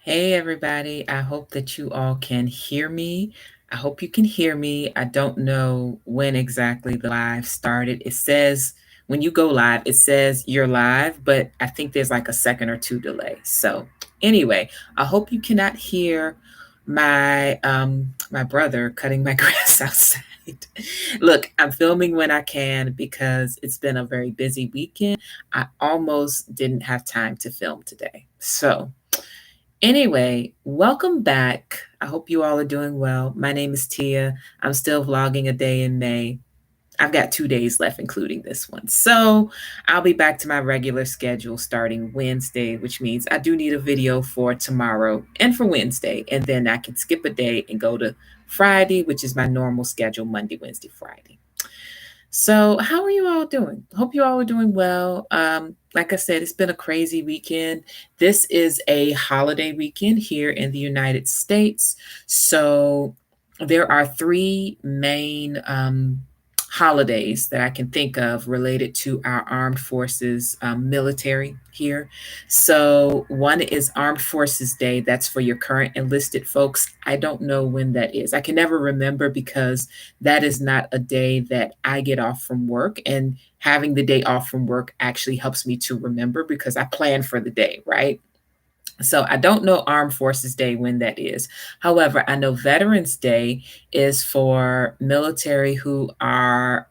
Hey, everybody. I hope that you all can hear me. I hope you can hear me. I don't know when exactly the live started. It says when you go live, it says you're live, but I think there's like a second or two delay. So, anyway, I hope you cannot hear my brother cutting my grass outside. Look, I'm filming when I can because it's been a very busy weekend. I almost didn't have time to film today. So, anyway, welcome back. I hope you all are doing well. My name is Tia. I'm still vlogging a day in May. I've got 2 days left, including this one. So I'll be back to my regular schedule starting Wednesday, which means I do need a video for tomorrow and for Wednesday. And then I can skip a day and go to Friday, which is my normal schedule, Monday, Wednesday, Friday. So, how are you all doing? Hope you all are doing well. Like I said, it's been a crazy weekend. This is a holiday weekend here in the United States. So, there are three main holidays that I can think of related to our armed forces military here. So, one is Armed Forces Day. That's for your current enlisted folks. I don't know when that is. I can never remember because that is not a day that I get off from work. And having the day off from work actually helps me to remember because I plan for the day, right? So I don't know Armed Forces Day when that is. However, I know Veterans Day is for military who are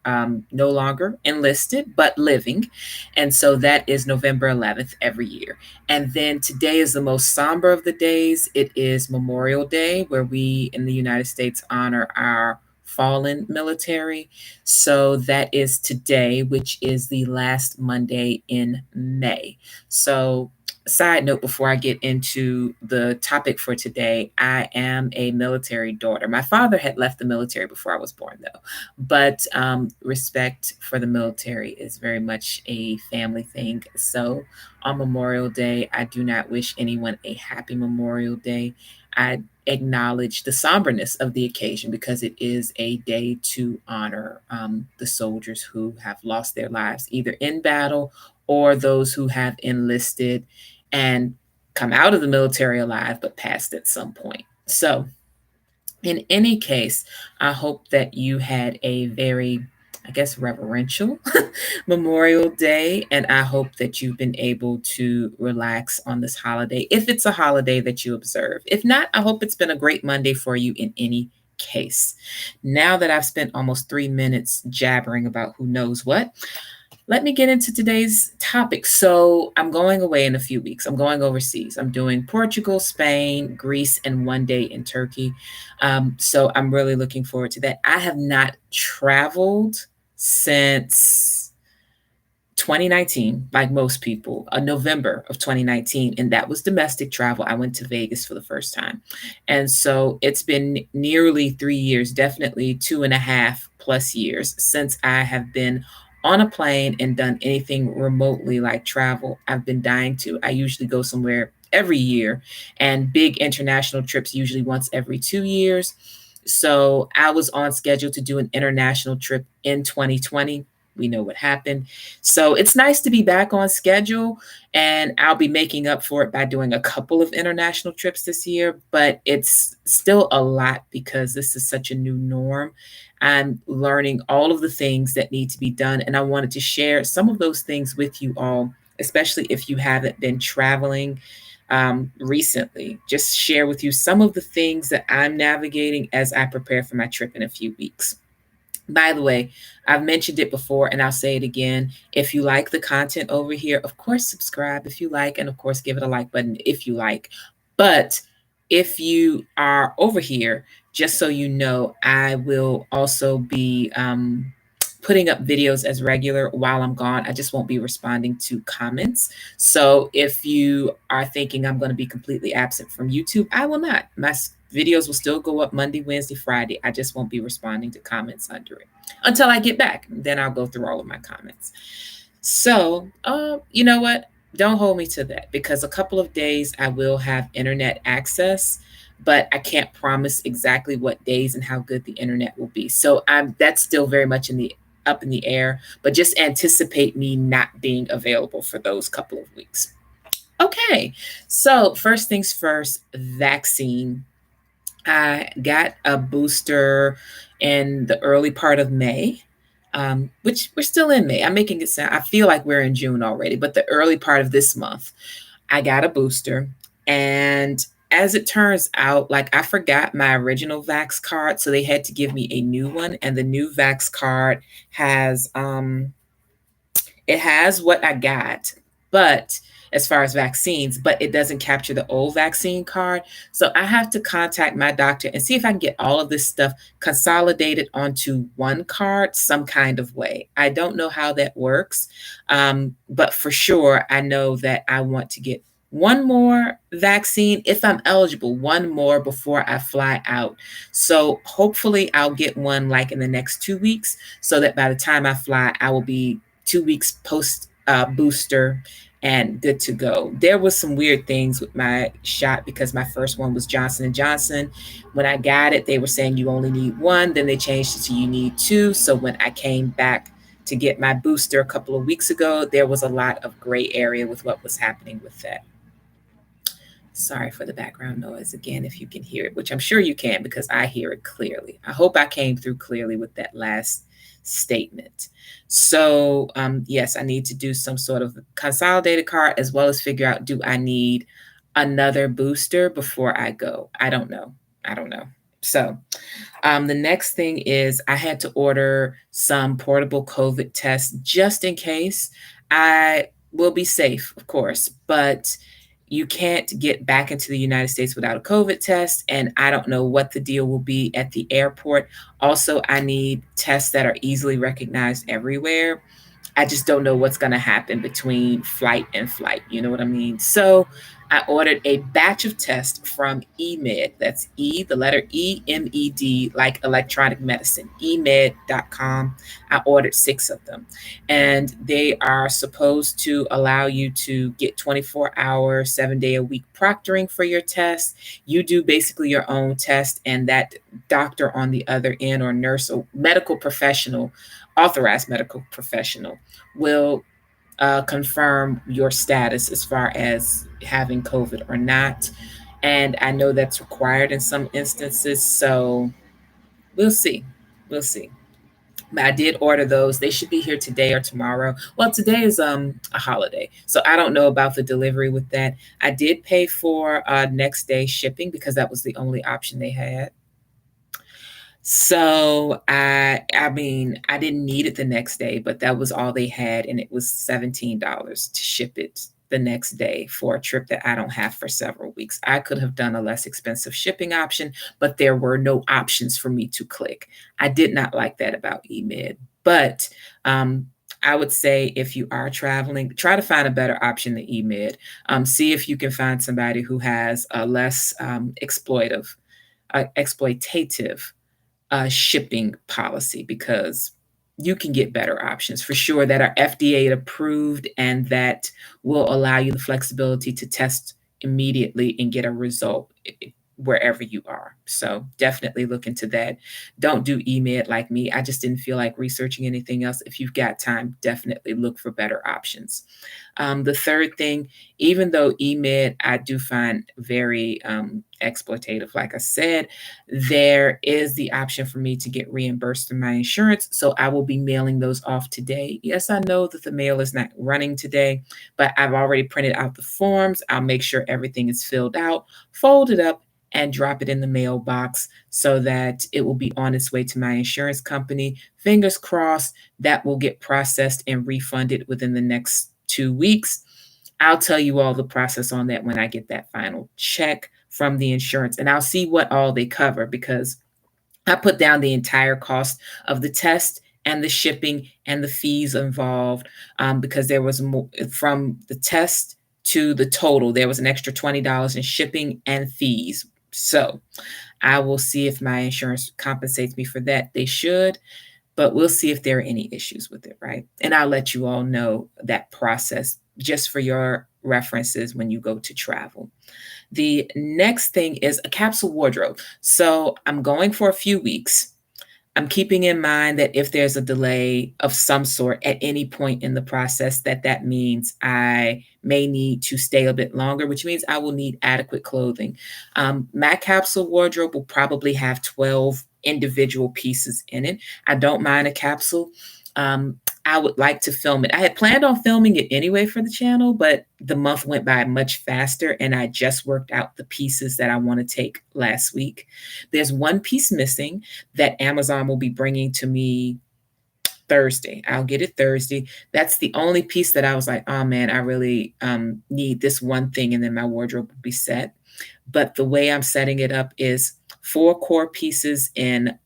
no longer enlisted but living. And so that is November 11th every year. And then today is the most somber of the days. It is Memorial Day, where we in the United States honor our fallen military. So that is today, which is the last Monday in May. So side note before I get into the topic for today, I am a military daughter. My father had left the military before I was born, though, but respect for the military is very much a family thing. So on Memorial Day, I do not wish anyone a happy Memorial Day. I acknowledge the somberness of the occasion because it is a day to honor the soldiers who have lost their lives either in battle or those who have enlisted and come out of the military alive but passed at some point. So, in any case, I hope that you had a very, I guess, reverential Memorial Day, and I hope that you've been able to relax on this holiday if it's a holiday that you observe. If not, I hope it's been a great Monday for you in any case. Now that I've spent almost 3 minutes jabbering about who knows what, let me get into today's topic. So, I'm going away in a few weeks. I'm going overseas. I'm doing Portugal, Spain, Greece, and one day in Turkey. So, I'm really looking forward to that. I have not traveled since 2019, like most people, November of 2019, and that was domestic travel. I went to Vegas for the first time. And so it's been nearly 3 years, definitely 2.5+ years since I have been on a plane and done anything remotely like travel. I've been dying to. I usually go somewhere every year, and big international trips usually once every 2 years. So I was on schedule to do an international trip in 2020. We know what happened. So it's nice to be back on schedule, and I'll be making up for it by doing a couple of international trips this year, but it's still a lot because this is such a new norm. I'm learning all of the things that need to be done, and I wanted to share some of those things with you all, especially if you haven't been traveling recently. Just share with you some of the things that I'm navigating as I prepare for my trip in a few weeks. By the way, I've mentioned it before and I'll say it again. If you like the content over here, of course, subscribe if you like, and of course, give it a like button if you like. But if you are over here, just so you know, I will also be putting up videos as regular while I'm gone. I just won't be responding to comments. So if you are thinking I'm going to be completely absent from YouTube, I will not. My videos will still go up Monday, Wednesday, Friday. I just won't be responding to comments under it until I get back. Then I'll go through all of my comments. So, you know what? Don't hold me to that because a couple of days I will have internet access, but I can't promise exactly what days and how good the internet will be. So that's still very much up in the air, but just anticipate me not being available for those couple of weeks. Okay, so first things first, vaccine. I got a booster in the early part of May, which we're still in May. I'm making it sound, I feel like we're in June already, but the early part of this month, I got a booster. And as it turns out, like I forgot my original Vax card, so they had to give me a new one. And the new Vax card has it has what I got, but as far as vaccines, but it doesn't capture the old vaccine card. So I have to contact my doctor and see if I can get all of this stuff consolidated onto one card some kind of way. I don't know how that works, but for sure, I know that I want to get one more vaccine if I'm eligible, one more before I fly out. So hopefully, I'll get one like in the next 2 weeks so that by the time I fly, I will be 2 weeks post booster and good to go. There was some weird things with my shot because my first one was Johnson and Johnson. When I got it, they were saying you only need one. Then they changed it to you need two. So when I came back to get my booster a couple of weeks ago, there was a lot of gray area with what was happening with that. Sorry for the background noise again, if you can hear it, which I'm sure you can because I hear it clearly. I hope I came through clearly with that last statement. So, yes, I need to do some sort of consolidated card as well as figure out, do I need another booster before I go? I don't know. I don't know. So, the next thing is I had to order some portable COVID tests just in case. I will be safe, of course, but you can't get back into the United States without a COVID test. And I don't know what the deal will be at the airport. Also, I need tests that are easily recognized everywhere. I just don't know what's going to happen between flight and flight. You know what I mean? So I ordered a batch of tests from eMed. That's E, the letter E, MED, like electronic medicine, emed.com. I ordered 6 of them. And they are supposed to allow you to get 24-hour, 7-day-a-week proctoring for your test. You do basically your own test, and that doctor on the other end, or nurse or medical professional, authorized medical professional, will confirm your status as far as having COVID or not. And I know that's required in some instances. So we'll see. We'll see. But I did order those. They should be here today or tomorrow. Well, today is a holiday, so I don't know about the delivery with that. I did pay for next day shipping because that was the only option they had. So I mean, I didn't need it the next day, but that was all they had, and it was $17 to ship it the next day for a trip that I don't have for several weeks. I could have done a less expensive shipping option, but there were no options for me to click. I did not like that about eMed. But I would say if you are traveling, try to find a better option than eMed. See if you can find somebody who has a less exploitative shipping policy, because you can get better options for sure that are FDA approved and that will allow you the flexibility to test immediately and get a result wherever you are. So definitely look into that. Don't do eMed like me. I just didn't feel like researching anything else. If you've got time, definitely look for better options. The third thing, even though eMed I do find very exploitative, like I said, there is the option for me to get reimbursed through my insurance. So I will be mailing those off today. Yes, I know that the mail is not running today, but I've already printed out the forms. I'll make sure everything is filled out, fold it up, and drop it in the mailbox so that it will be on its way to my insurance company. Fingers crossed that will get processed and refunded within the next 2 weeks. I'll tell you all the process on that when I get that final check from the insurance, and I'll see what all they cover, because I put down the entire cost of the test and the shipping and the fees involved, because there was more from the test to the total. There was an extra $20 in shipping and fees. So I will see if my insurance compensates me for that. They should, but we'll see if there are any issues with it, right? And I'll let you all know that process just for your references when you go to travel. The next thing is a capsule wardrobe. So I'm going for a few weeks. I'm keeping in mind that if there's a delay of some sort at any point in the process, that means I may need to stay a bit longer, which means I will need adequate clothing. My capsule wardrobe will probably have 12 individual pieces in it. I don't mind a capsule. I would like to film it. I had planned on filming it anyway for the channel, but the month went by much faster and I just worked out the pieces that I want to take last week. There's one piece missing that Amazon will be bringing to me Thursday. I'll get it Thursday. That's the only piece that I was like, oh man, I really need this one thing and then my wardrobe will be set. But the way I'm setting it up is 4 core pieces in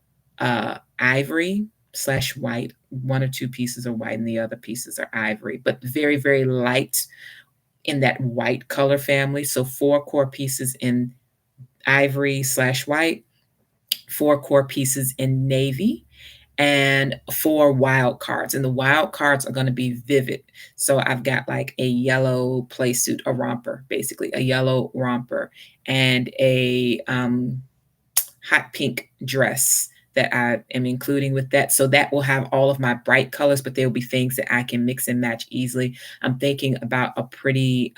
ivory/white. 1 or 2 pieces are white and the other pieces are ivory, but very, very light in that white color family. So 4 core pieces in ivory/white, 4 core pieces in navy, and 4 wild cards. And the wild cards are going to be vivid. So I've got like a yellow play suit, a romper, basically a yellow romper, and a hot pink dress that I am including with that. So that will have all of my bright colors, but there will be things that I can mix and match easily. I'm thinking about a pretty,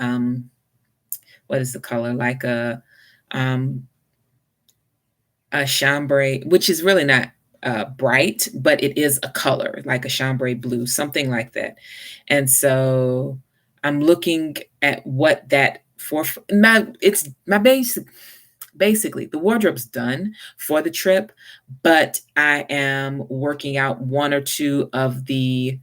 what is the color? Like a chambray, which is really not bright, but it is a color, like a chambray blue, something like that. And so I'm looking at what that for my basic. Basically, the wardrobe's done for the trip, but I am working out 1 or 2 of the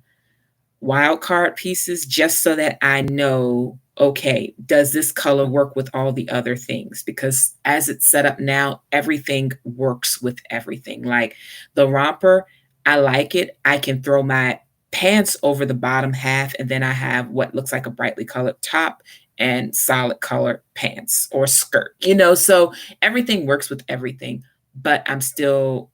wild card pieces just so that I know, okay, does this color work with all the other things? Because as it's set up now, everything works with everything. Like the romper, I like it. I can throw my pants over the bottom half, and then I have what looks like a brightly colored top and solid colored pants or skirt, so everything works with everything, but I'm still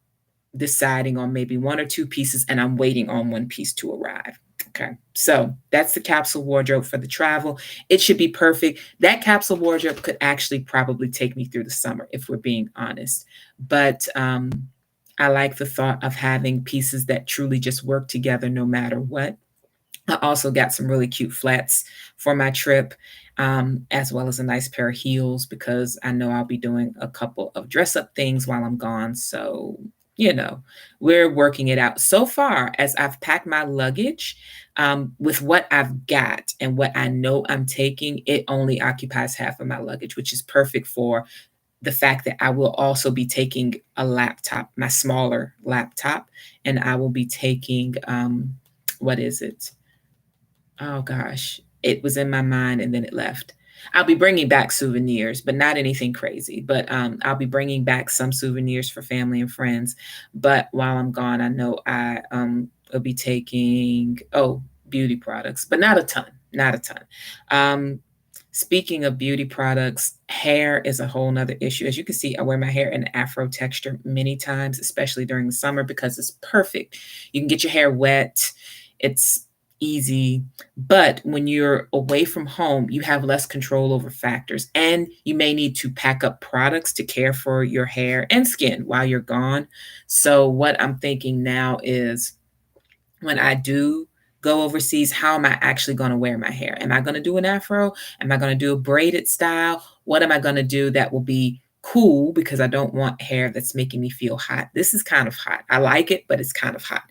deciding on maybe 1 or 2 pieces and I'm waiting on 1 piece to arrive. Okay. So that's the capsule wardrobe for the travel. It should be perfect. That capsule wardrobe could actually probably take me through the summer if we're being honest. But I like the thought of having pieces that truly just work together no matter what. I also got some really cute flats for my trip, as well as a nice pair of heels because I know I'll be doing a couple of dress up things while I'm gone. So, we're working it out. So far, as I've packed my luggage, with what I've got and what I know I'm taking, it only occupies half of my luggage, which is perfect for the fact that I will also be taking a laptop, my smaller laptop, and I will be taking, what is it? Oh gosh, it was in my mind and then it left. I'll be bringing back souvenirs, but not anything crazy. But I'll be bringing back some souvenirs for family and friends. But while I'm gone, I know I will be taking beauty products, but not a ton, not a ton. Speaking of beauty products, hair is a whole nother issue. As you can see, I wear my hair in afro texture many times, especially during the summer because it's perfect. You can get your hair wet. It's easy. But when you're away from home, you have less control over factors, and you may need to pack up products to care for your hair and skin while you're gone. So, what I'm thinking now is when I do go overseas, how am I actually going to wear my hair? Am I going to do an afro? Am I going to do a braided style? What am I going to do that will be cool because I don't want hair that's making me feel hot? This is kind of hot. I like it, but it's kind of hot.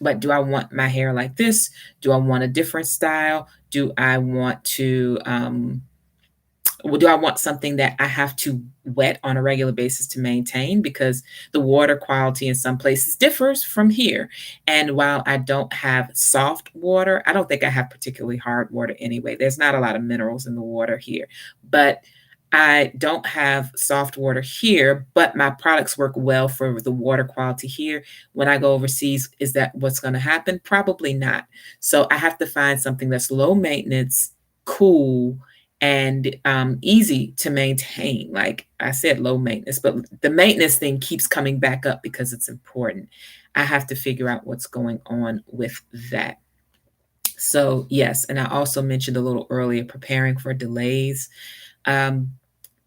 But do I want my hair like this? Do I want a different style? Do I want to do I want something that I have to wet on a regular basis to maintain? Because the water quality in some places differs from here. And while I don't have soft water, I don't think I have particularly hard water anyway. There's not a lot of minerals in the water here. But I don't have soft water here, but my products work well for the water quality here. When I go overseas, is that what's going to happen? Probably not. So I have to find something that's low maintenance, cool, and easy to maintain. Like I said, low maintenance, but the maintenance thing keeps coming back up because it's important. I have to figure out what's going on with that. So, yes, and I also mentioned a little earlier preparing for delays. Um,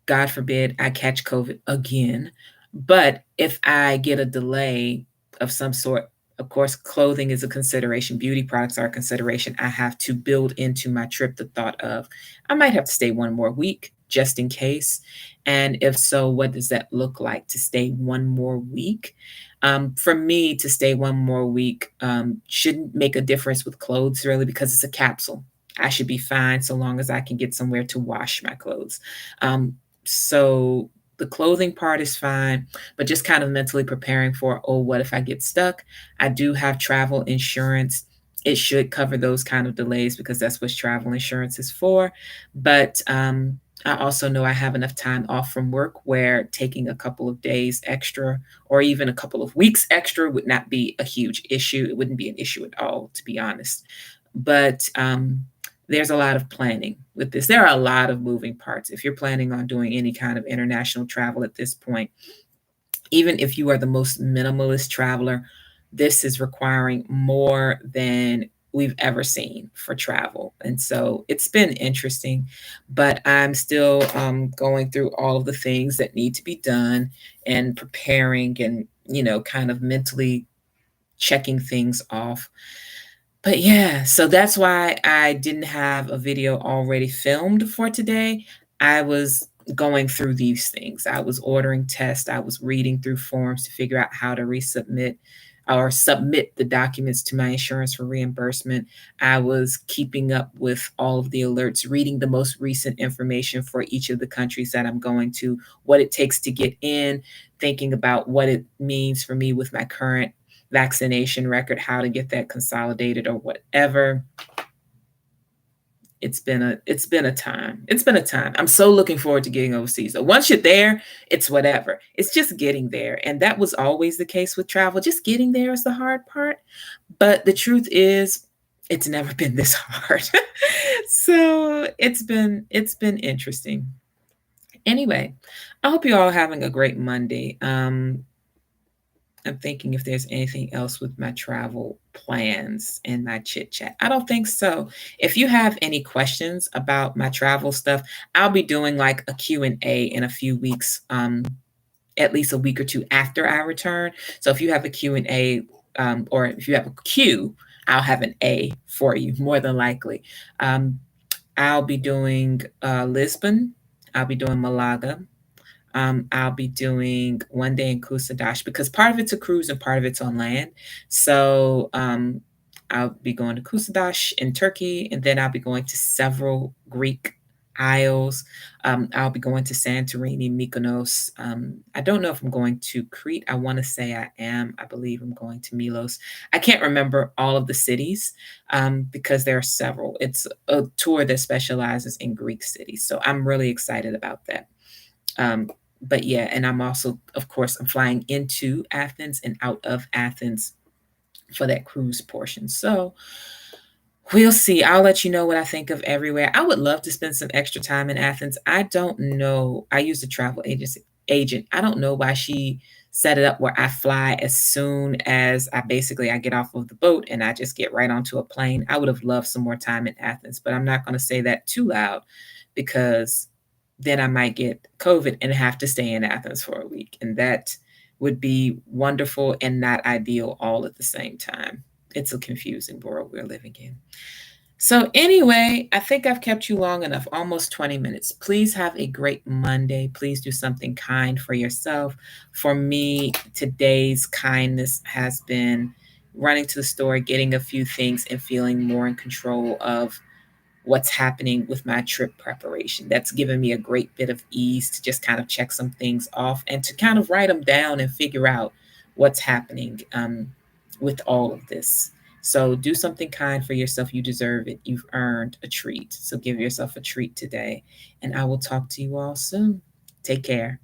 God forbid I catch COVID again. But if I get a delay of some sort, of course, clothing is a consideration, beauty products are a consideration. I have to build into my trip the thought of, I might have to stay one more week just in case. And if so, what does that look like to stay one more week? For me, to stay one more week shouldn't make a difference with clothes really because it's a capsule. I should be fine so long as I can get somewhere to wash my clothes. So the clothing part is fine, but just kind of mentally preparing for, oh, what if I get stuck? I do have travel insurance. It should cover those kind of delays because that's what travel insurance is for. But I also know I have enough time off from work where taking a couple of days extra or even a couple of weeks extra would not be a huge issue. It wouldn't be an issue at all, to be honest. But there's a lot of planning with this. There are a lot of moving parts. If you're planning on doing any kind of international travel at this point, even if you are the most minimalist traveler, this is requiring more than we've ever seen for travel. And so it's been interesting, but I'm still going through all of the things that need to be done and preparing and, kind of mentally checking things off. But yeah, so that's why I didn't have a video already filmed for today. I was going through these things. I was ordering tests. I was reading through forms to figure out how to resubmit or submit the documents to my insurance for reimbursement. I was keeping up with all of the alerts, reading the most recent information for each of the countries that I'm going to, what it takes to get in, thinking about what it means for me with my current vaccination record, how to get that consolidated or whatever. It's been a time. It's been a time. I'm so looking forward to getting overseas. So once you're there, it's whatever. It's just getting there. And that was always the case with travel. Just getting there is the hard part. But the truth is, it's never been this hard. So it's been interesting. Anyway, I hope you're all having a great Monday. I'm thinking if there's anything else with my travel plans and my chit chat. I don't think so. If you have any questions about my travel stuff, I'll be doing like a Q&A in a few weeks, at least a week or two after I return. So if you have a Q&A, or if you have a Q, I'll have an A for you, more than likely. I'll be doing Lisbon. I'll be doing Malaga. I'll be doing one day in Kusadash because part of it's a cruise and part of it's on land. So I'll be going to Kusadash in Turkey, and then I'll be going to several Greek isles. I'll be going to Santorini, Mykonos. I don't know if I'm going to Crete. I want to say I am. I believe I'm going to Milos. I can't remember all of the cities because there are several. It's a tour that specializes in Greek cities. So I'm really excited about that. But yeah, and I'm also, of course, I'm flying into Athens and out of Athens for that cruise portion. So we'll see. I'll let you know what I think of everywhere. I would love to spend some extra time in Athens. I don't know. I use a travel agency agent. I don't know why she set it up where I fly as soon as I get off of the boat and I just get right onto a plane. I would have loved some more time in Athens, but I'm not going to say that too loud because then I might get COVID and have to stay in Athens for a week. And that would be wonderful and not ideal all at the same time. It's a confusing world we're living in. So, anyway, I think I've kept you long enough, almost 20 minutes. Please have a great Monday. Please do something kind for yourself. For me, today's kindness has been running to the store, getting a few things, and feeling more in control of what's happening with my trip preparation. That's given me a great bit of ease to just kind of check some things off and to kind of write them down and figure out what's happening with all of this. So do something kind for yourself. You deserve it. You've earned a treat. So give yourself a treat today. And I will talk to you all soon. Take care.